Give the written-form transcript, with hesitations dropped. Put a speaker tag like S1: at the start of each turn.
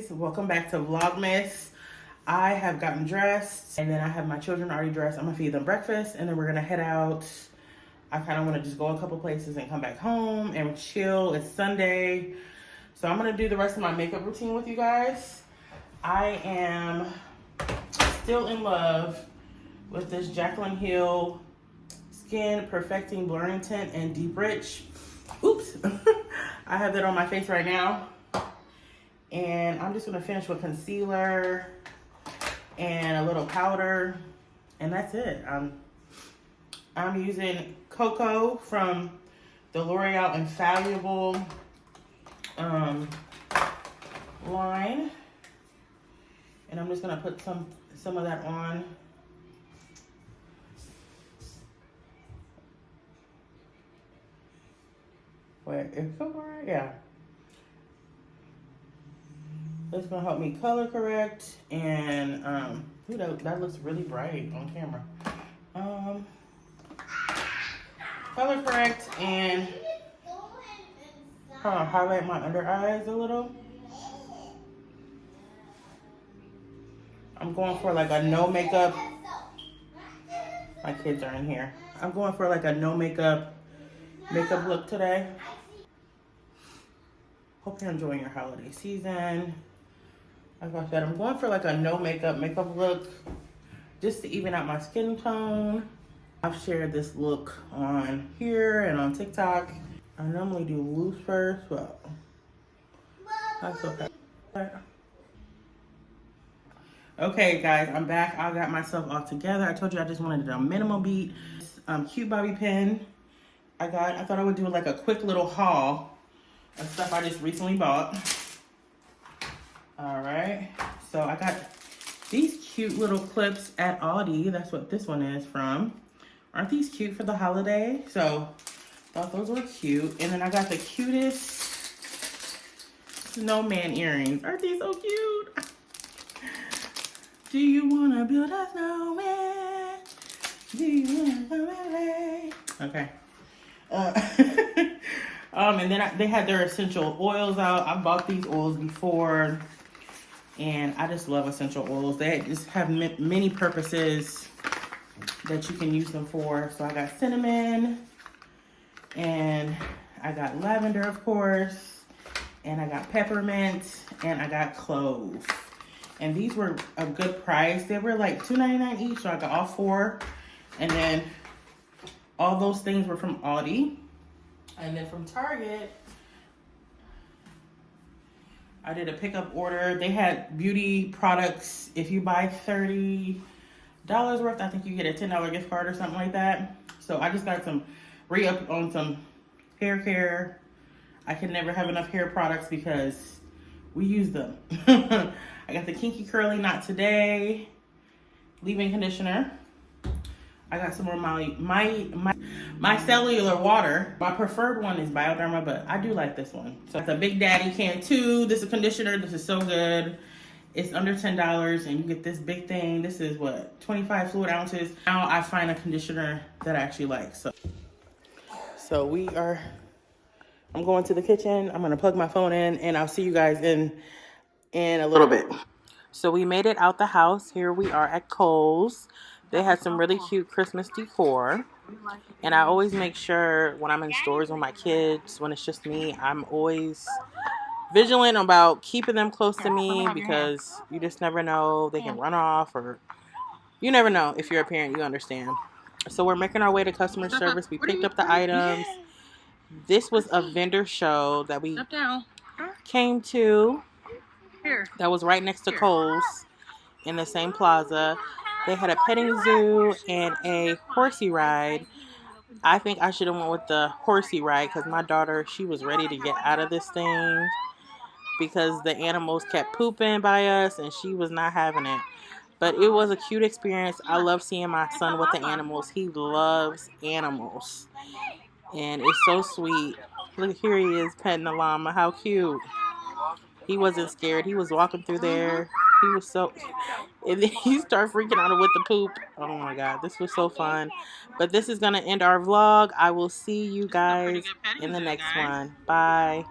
S1: guys, welcome back to Vlogmas. I have gotten dressed and then I have my children already dressed. I'm gonna feed them breakfast and then we're gonna head out. I kind of want to just go a couple places and come back home and chill. It's Sunday, so I'm gonna do the rest of my makeup routine with you guys. I am still in love with this Jaclyn Hill Skin Perfecting Blurring Tint and Deep Rich. Oops. I have that on my face right now. And I'm just gonna finish with concealer and a little powder, and that's it. I'm using Cocoa from the L'Oreal Infallible line, and I'm just gonna put some of that on. Wait, it's so right, yeah. That's gonna help me color correct, and ooh, that looks really bright on camera. Color correct and highlight my under eyes a little. I'm going for like a no makeup. My kids are in here. I'm going for like a no makeup look today. Hope you're enjoying your holiday season. Like I said, I'm going for like a no makeup look just to even out my skin tone. I've shared this look on here and on TikTok. I normally do loose first, but that's okay. Okay guys, I'm back. I got myself all together. I told you I just wanted a minimal beat. Cute bobby pin. I thought I would do like a quick little haul of stuff I just recently bought. All right, so I got these cute little clips at Aldi. That's what this one is from. Aren't these cute for the holiday? So thought those were cute. And then I got the cutest snowman earrings. Aren't these so cute? Do you want to build a snowman? Do you want to come away? Okay. And then they had their essential oils out. I've bought these oils before, and I just love essential oils. They just have many purposes that you can use them for. So I got cinnamon, and I got lavender, of course, and I got peppermint, and I got clove. And these were a good price. They were like $2.99 each, so I got all four. And then all those things were from Aldi. And then from Target, I did a pickup order. They had beauty products. If you buy $30 worth, I think you get a $10 gift card or something like that. So I just got some re-up on some hair care. I can never have enough hair products because we use them. I got the Kinky Curly Not Today leave-in conditioner. I got some more my cellular water. My preferred one is Bioderma, but I do like this one. So it's a Big Daddy can too. This is a conditioner. This is so good. It's under $10 and you get this big thing. This is what, 25 fluid ounces. Now I find a conditioner that I actually like. So I'm going to the kitchen. I'm gonna plug my phone in and I'll see you guys in a little bit. So we made it out the house. Here we are at Kohl's. They had some really cute Christmas decor. And I always make sure when I'm in stores with my kids, when it's just me, I'm always vigilant about keeping them close to me because you just never know. They can run off, or you never know. If you're a parent, you understand. So we're making our way to customer service. We picked up the items. This was a vendor show that we came to that was right next to Kohl's in the same plaza. They had a petting zoo and a horsey ride. I think I should have went with the horsey ride because my daughter, she was ready to get out of this thing because the animals kept pooping by us and she was not having it. But it was a cute experience. I love seeing my son with the animals. He loves animals. And it's so sweet. Look, here he is petting the llama. How cute. He wasn't scared. He was walking through there. He was so... And then he started freaking out with the poop. Oh my God, this was so fun. But this is going to end our vlog. I will see you guys in the next one. Bye.